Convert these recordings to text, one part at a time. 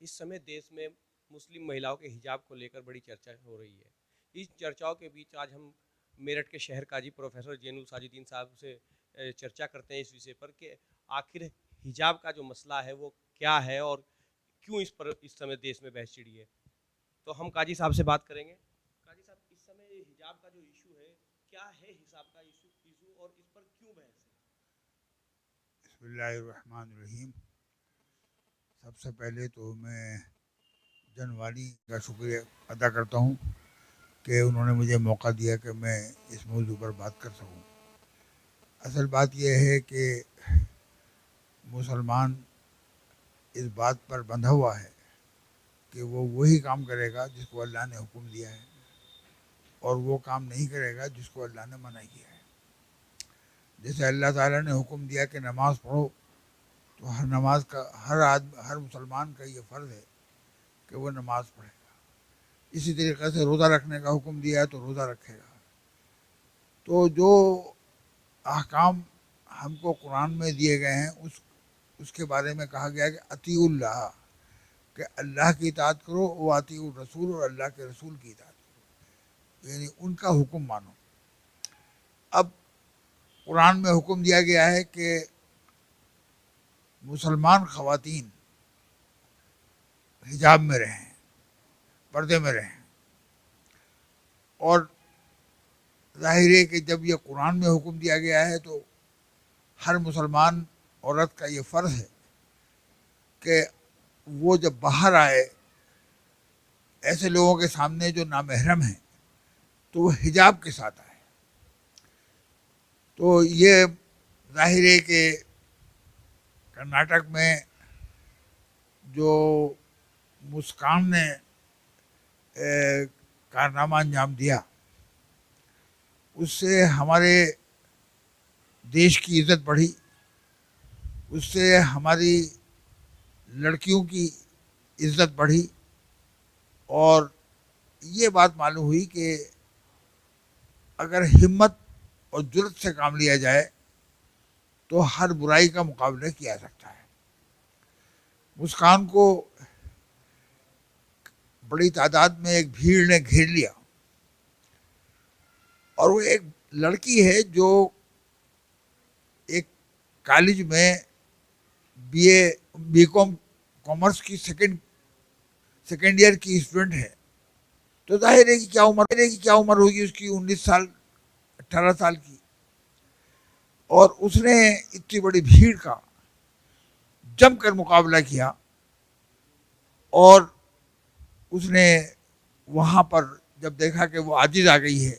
اس سمے دیش میں مسلم مہیلاؤں کے حجاب کو لے کر بڑی چرچا ہو رہی ہے. اس چرچاؤں کے بیچ آج ہم میرٹھ کے شہر قاضی پروفیسر زین الساجدین صاحب سے چرچا کرتے ہیں اس وشے پر کہ آخر حجاب کا جو مسئلہ ہے وہ کیا ہے اور کیوں اس پر اس سمے دیش میں بحث چھڑی ہے. تو ہم قاضی صاحب سے بات کریں گے. قاضی صاحب, اس سمے حجاب کا جو ایشو ہے, کیا ہے حجاب کا ایشو اور اس پر کیوں بحث ہے؟ بسم اللہ الرحمن الرحیم. سب سے پہلے تو میں جنوانی کا شکریہ ادا کرتا ہوں کہ انہوں نے مجھے موقع دیا کہ میں اس موضوع پر بات کر سکوں. اصل بات یہ ہے کہ مسلمان اس بات پر بندھا ہوا ہے کہ وہ وہی کام کرے گا جس کو اللہ نے حکم دیا ہے, اور وہ کام نہیں کرے گا جس کو اللہ نے منع کیا ہے. جیسے اللہ تعالیٰ نے حکم دیا کہ نماز پڑھو, تو ہر نماز کا ہر مسلمان کا یہ فرض ہے کہ وہ نماز پڑھے گا. اسی طریقے سے روزہ رکھنے کا حکم دیا ہے تو روزہ رکھے گا. تو جو احکام ہم کو قرآن میں دیے گئے ہیں اس کے بارے میں کہا گیا کہ اطیع اللہ, کہ اللہ کی اطاعت کرو, وہ اطیع الرسول, اور اللہ کے رسول کی اطاعت کرو, یعنی ان کا حکم مانو. اب قرآن میں حکم دیا گیا ہے کہ مسلمان خواتین حجاب میں رہیں, پردے میں رہیں. اور ظاہر ہے کہ جب یہ قرآن میں حکم دیا گیا ہے تو ہر مسلمان عورت کا یہ فرض ہے کہ وہ جب باہر آئے ایسے لوگوں کے سامنے جو نامحرم ہیں تو وہ حجاب کے ساتھ آئے. تو یہ ظاہر ہے کہ کرناٹک میں جو مسکان نے کارنامہ انجام دیا, اس سے ہمارے دیش کی عزت بڑھی, اس سے ہماری لڑکیوں کی عزت بڑھی, اور یہ بات معلوم ہوئی کہ اگر ہمت اور جرأت سے کام لیا جائے تو ہر برائی کا مقابلہ کیا جا سکتا ہے. مسکان کو بڑی تعداد میں ایک بھیڑ نے گھیر لیا, اور وہ ایک لڑکی ہے جو ایک کالج میں بی کام کامرس کی سیکنڈ ایئر کی اسٹوڈنٹ ہے. تو ظاہر ہے کہ کیا عمر ہوگی اس کی, 19 سال 18 سال کی. اور اس نے اتنی بڑی بھیڑ کا جم کر مقابلہ کیا, اور اس نے وہاں پر جب دیکھا کہ وہ عاجز آ گئی ہے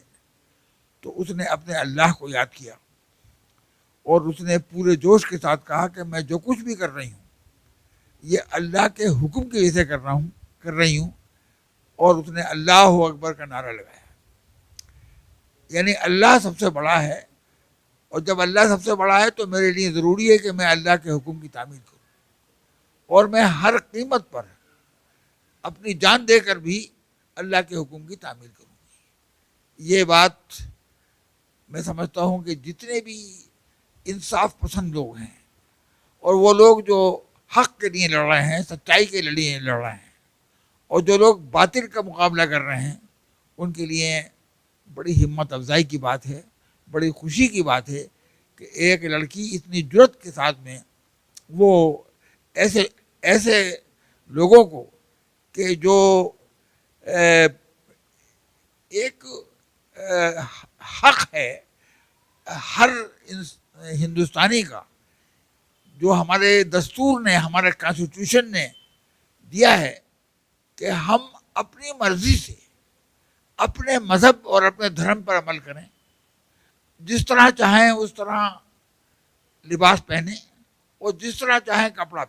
تو اس نے اپنے اللہ کو یاد کیا, اور اس نے پورے جوش کے ساتھ کہا کہ میں جو کچھ بھی کر رہی ہوں یہ اللہ کے حکم کی وجہ سے کر رہی ہوں. اور اس نے اللہ اکبر کا نعرہ لگایا, یعنی اللہ سب سے بڑا ہے, اور جب اللہ سب سے بڑا ہے تو میرے لیے ضروری ہے کہ میں اللہ کے حکم کی تعمیل کروں, اور میں ہر قیمت پر اپنی جان دے کر بھی اللہ کے حکم کی تعمیل کروں. یہ بات میں سمجھتا ہوں کہ جتنے بھی انصاف پسند لوگ ہیں, اور وہ لوگ جو حق کے لیے لڑ رہے ہیں, سچائی کے لیے لڑ رہے ہیں, اور جو لوگ باطل کا مقابلہ کر رہے ہیں, ان کے لیے بڑی ہمت افزائی کی بات ہے, بڑی خوشی کی بات ہے کہ ایک لڑکی اتنی جرأت کے ساتھ میں وہ ایسے لوگوں کو کہ جو ایک حق ہے ہر ہندوستانی کا, جو ہمارے دستور نے, ہمارے کانسٹیٹیوشن نے دیا ہے کہ ہم اپنی مرضی سے اپنے مذہب اور اپنے دھرم پر عمل کریں, جس طرح چاہیں اس طرح لباس پہنیں, اور جس طرح چاہیں کپڑے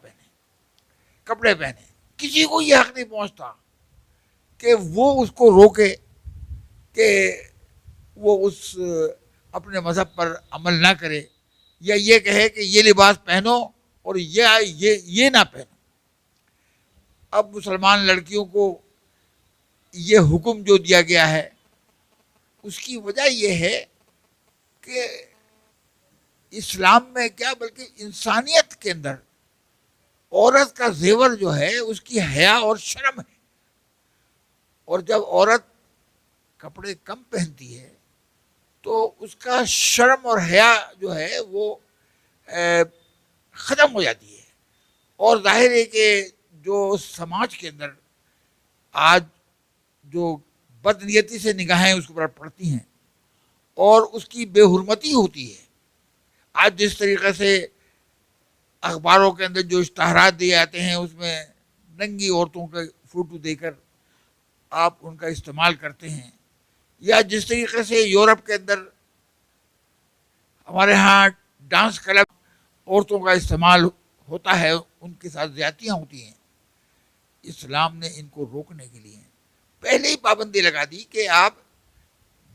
پہنیں. کسی کو یہ حق نہیں پہنچتا کہ وہ اس کو روکے کہ وہ اس اپنے مذہب پر عمل نہ کرے, یا یہ کہے کہ یہ لباس پہنو اور یہ نہ پہنو. اب مسلمان لڑکیوں کو یہ حکم جو دیا گیا ہے اس کی وجہ یہ ہے کہ اسلام میں کیا بلکہ انسانیت کے اندر عورت کا زیور جو ہے اس کی حیا اور شرم ہے. اور جب عورت کپڑے کم پہنتی ہے تو اس کا شرم اور حیا جو ہے وہ ختم ہو جاتی ہے. اور ظاہر ہے کہ جو سماج کے اندر آج جو بدنیتی سے نگاہیں اس کے اوپر پڑتی ہیں اور اس کی بے حرمتی ہوتی ہے. آج جس طریقے سے اخباروں کے اندر جو اشتہارات دیے جاتے ہیں اس میں ننگی عورتوں کے فوٹو دے کر آپ ان کا استعمال کرتے ہیں، یا جس طریقے سے یورپ کے اندر ہمارے ہاں ڈانس کلب عورتوں کا استعمال ہوتا ہے، ان کے ساتھ زیادتیاں ہوتی ہیں. اسلام نے ان کو روکنے کے لیے پہلے ہی پابندی لگا دی کہ آپ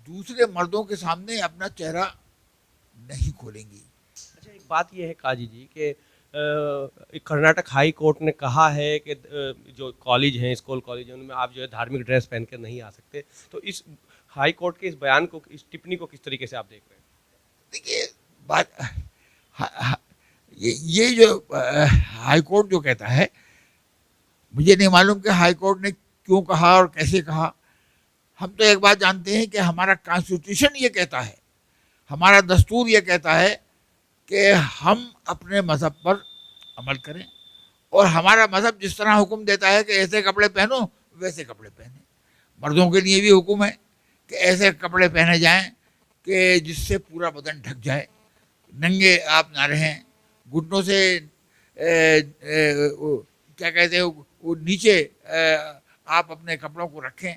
دوسرے مردوں کے سامنے اپنا چہرہ نہیں کھولیں گی. اچھا، ایک بات یہ ہے قاضی جی کہ کرناٹک ہائی کورٹ نے کہا ہے کہ جو کالج ہیں، اسکول کالج ہیں، ان میں آپ جو ہے دھارمک ڈریس پہن کر نہیں آ سکتے. تو اس ہائی کورٹ کے اس بیان کو، اس ٹپنی کو کس طریقے سے آپ دیکھ رہے ہیں؟ دیکھیے بات یہ جو ہائی کورٹ جو کہتا ہے، مجھے نہیں معلوم کہ ہائی کورٹ نے کیوں کہا اور کیسے کہا. ہم تو ایک بات جانتے ہیں کہ ہمارا کانسٹیٹیوشن یہ کہتا ہے، ہمارا دستور یہ کہتا ہے کہ ہم اپنے مذہب پر عمل کریں، اور ہمارا مذہب جس طرح حکم دیتا ہے کہ ایسے کپڑے پہنو ویسے کپڑے پہنیں. مردوں کے لیے بھی حکم ہے کہ ایسے کپڑے پہنے جائیں کہ جس سے پورا بدن ڈھک جائے، ننگے آپ نہ رہیں، گھٹنوں سے کیا کہتے ہیں وہ نیچے آپ اپنے کپڑوں کو رکھیں.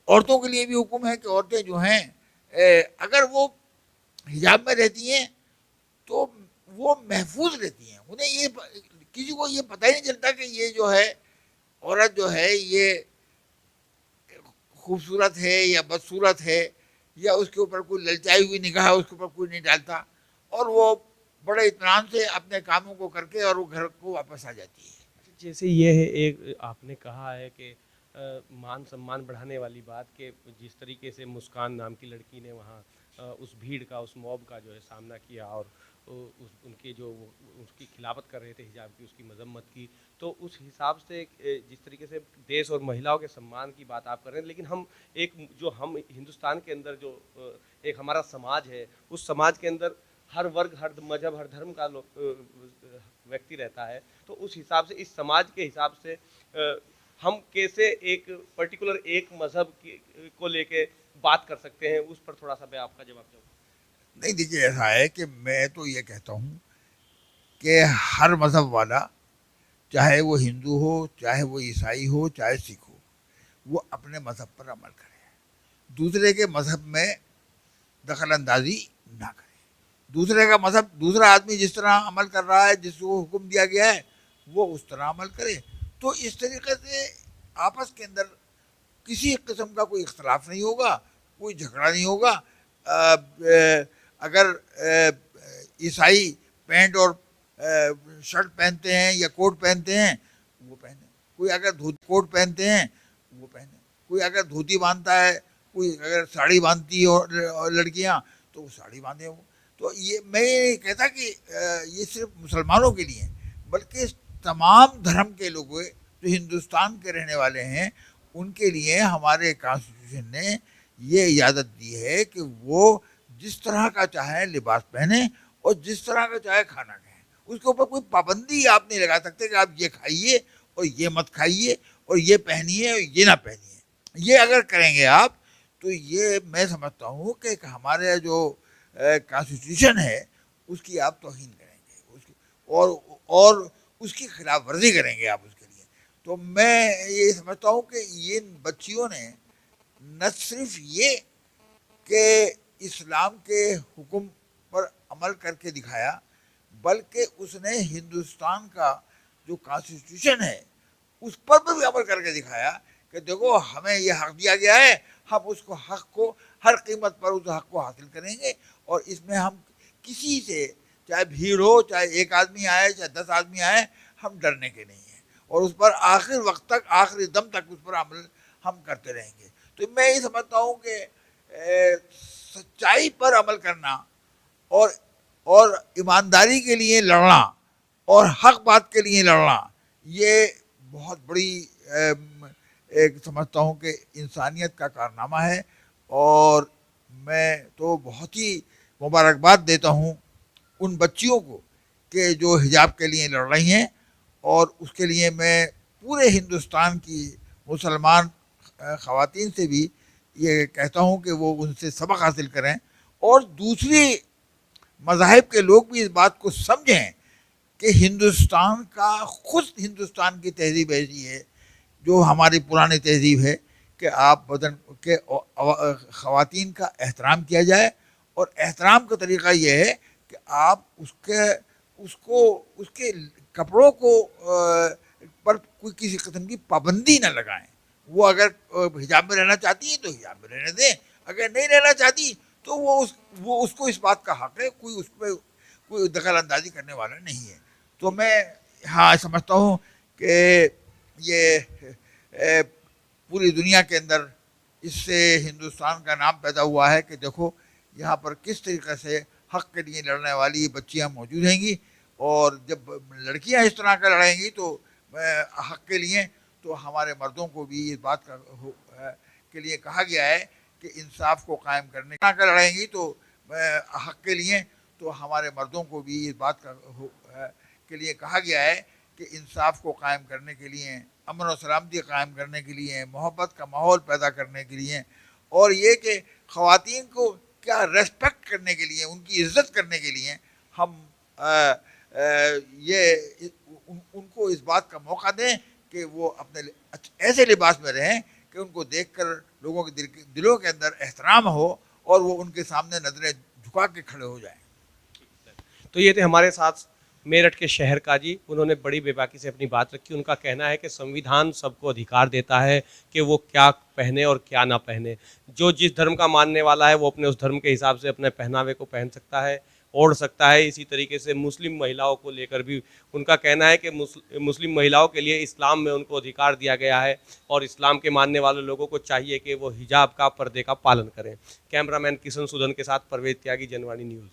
عورتوں کے لیے بھی حکم ہے کہ عورتیں جو ہیں اگر وہ حجاب میں رہتی ہیں تو وہ محفوظ رہتی ہیں. انہیں یہ کسی کو یہ پتہ ہی نہیں چلتا کہ یہ جو ہے عورت جو ہے یہ خوبصورت ہے یا بدصورت ہے، یا اس کے اوپر کوئی للچائی ہوئی نگاہ اس کے اوپر کوئی نہیں ڈالتا، اور وہ بڑے اطمینان سے اپنے کاموں کو کر کے اور وہ گھر کو واپس آ جاتی ہے. جیسے یہ ہے، ایک آپ نے کہا ہے کہ مان سمان بڑھانے والی بات کہ جس طریقے سے مسکان نام کی لڑکی نے وہاں اس بھیڑ کا، اس موب کا جو ہے سامنا کیا، اور ان کے جو اس کی خلافت کر رہے تھے حجاب کی، اس کی مذمت کی، تو اس حساب سے جس طریقے سے دیس اور مہیلاؤں کے سمان کی بات آپ کر رہے ہیں، لیکن ہم ایک جو ہم ہندوستان کے اندر جو ایک ہمارا سماج ہے، اس سماج کے اندر ہر ورگ، ہر مذہب، ہر دھرم کا ویکتی رہتا ہے. تو اس حساب سے، اس سماج کے حساب سے ہم کیسے ایک پرٹیکولر ایک مذہب کو لے کے بات کر سکتے ہیں، اس پر تھوڑا سا میں آپ کا جواب دوں. نہیں دیکھیے، ایسا ہے کہ میں تو یہ کہتا ہوں کہ ہر مذہب والا، چاہے وہ ہندو ہو، چاہے وہ عیسائی ہو، چاہے سکھ ہو، وہ اپنے مذہب پر عمل کرے، دوسرے کے مذہب میں دخل اندازی نہ کرے. دوسرے کا مذہب، دوسرا آدمی جس طرح عمل کر رہا ہے، جس کو حکم دیا گیا ہے، وہ اس طرح عمل کرے. تو اس طریقے سے آپس کے اندر کسی قسم کا کوئی اختلاف نہیں ہوگا، کوئی جھگڑا نہیں ہوگا. اگر عیسائی پینٹ اور شرٹ پہنتے ہیں یا کوٹ پہنتے ہیں وہ پہنیں، کوئی اگر کوٹ پہنتے ہیں وہ پہنیں، کوئی اگر دھوتی باندھتا ہے، کوئی اگر ساڑی باندھتی ہے لڑکیاں تو وہ ساڑی باندھیں. وہ تو یہ میں یہ کہتا کہ یہ صرف مسلمانوں کے لیے بلکہ تمام دھرم کے لوگ جو ہندوستان کے رہنے والے ہیں ان کے لیے ہمارے کانسٹیٹیوشن نے یہ اجازت دی ہے کہ وہ جس طرح کا چاہیں لباس پہنیں اور جس طرح کا چاہے کھانا کھائیں. اس کے اوپر کوئی پابندی آپ نہیں لگا سکتے کہ آپ یہ کھائیے اور یہ مت کھائیے اور یہ پہنیے اور یہ نہ پہنیے. یہ اگر کریں گے آپ تو یہ میں سمجھتا ہوں کہ ہمارے جو کانسٹیٹیوشن ہے اس کی آپ توہین کریں گے، اس کی اور اس کی خلاف ورزی کریں گے آپ اس کے لیے. تو میں یہ سمجھتا ہوں کہ یہ بچیوں نے نہ صرف یہ کہ اسلام کے حکم پر عمل کر کے دکھایا، بلکہ اس نے ہندوستان کا جو کانسٹیٹیوشن ہے اس پر بھی عمل کر کے دکھایا کہ دیکھو ہمیں یہ حق دیا گیا ہے، ہم اس کو حق کو ہر قیمت پر اس حق کو حاصل کریں گے، اور اس میں ہم کسی سے، چاہے بھیڑ ہو، چاہے ایک آدمی آئے، چاہے 10 آدمی آئے، ہم ڈرنے کے نہیں ہیں، اور اس پر آخر وقت تک، آخری دم تک اس پر عمل ہم کرتے رہیں گے. تو میں یہ سمجھتا ہوں کہ سچائی پر عمل کرنا اور اور ایمانداری کے لیے لڑنا اور حق بات کے لیے لڑنا، یہ بہت بڑی ایک سمجھتا ہوں کہ انسانیت کا کارنامہ ہے. اور میں تو بہت ہی مبارکباد دیتا ہوں ان بچیوں کو کہ جو حجاب کے لیے لڑ رہی ہیں، اور اس کے لیے میں پورے ہندوستان کی مسلمان خواتین سے بھی یہ کہتا ہوں کہ وہ ان سے سبق حاصل کریں، اور دوسری مذاہب کے لوگ بھی اس بات کو سمجھیں کہ ہندوستان کا خود ہندوستان کی تہذیب ایسی ہے جو ہماری پرانی تہذیب ہے کہ آپ بدن کے خواتین کا احترام کیا جائے، اور احترام کا طریقہ یہ ہے کہ آپ اس کے کپڑوں کو پر کوئی کسی قسم کی پابندی نہ لگائیں. وہ اگر حجاب میں رہنا چاہتی ہیں تو حجاب میں رہنے دیں، اگر نہیں رہنا چاہتی تو وہ اس کو اس بات کا حق ہے، کوئی اس پہ کوئی دخل اندازی کرنے والا نہیں ہے. تو میں سمجھتا ہوں کہ یہ پوری دنیا کے اندر اس سے ہندوستان کا نام پیدا ہوا ہے کہ دیکھو یہاں پر کس طریقے سے حق کے لیے لڑنے والی بچیاں موجود ہیں گی، اور جب لڑکیاں اس طرح کا لڑیں گی تو حق کے لیے، تو ہمارے مردوں کو بھی اس بات کے لیے کہا گیا ہے کہ انصاف کو قائم کرنے کا لڑیں گی تو حق کے لیے، تو ہمارے مردوں کو بھی اس بات کے لیے کہا گیا ہے کہ انصاف کو قائم کرنے کے لیے، امن و سلامتی قائم کرنے کے لیے، محبت کا ماحول پیدا کرنے کے لیے، اور یہ کہ خواتین کو کیا ریسپیکٹ کرنے کے لیے، ان کی عزت کرنے کے لیے ہم ان کو اس بات کا موقع دیں کہ وہ اپنے ایسے لباس میں رہیں کہ ان کو دیکھ کر لوگوں کے دلوں کے اندر احترام ہو، اور وہ ان کے سامنے نظریں جھکا کے کھڑے ہو جائیں. تو یہ تھے ہمارے ساتھ میرٹھ کے شہر قاضی، انہوں نے بڑی بے باکی سے اپنی بات رکھی. ان کا کہنا ہے کہ سنویدھان سب کو ادھیکار دیتا ہے کہ وہ کیا پہنے اور کیا نہ پہنے. جو جس دھرم کا ماننے والا ہے وہ اپنے اس دھرم کے حساب سے اپنے پہناوے کو پہن سکتا ہے، اوڑھ سکتا ہے. اسی طریقے سے مسلم مہیلاؤں کو لے کر بھی ان کا کہنا ہے کہ مسلم مہیلاؤں کے لیے اسلام میں ان کو ادھیکار دیا گیا ہے، اور اسلام کے ماننے والے لوگوں کو چاہیے کہ وہ حجاب کا، پردے کا پالن کریں. کیمرہ مین کشن سودھن کے ساتھ پرویز تیاگی، جنوانی نیوز.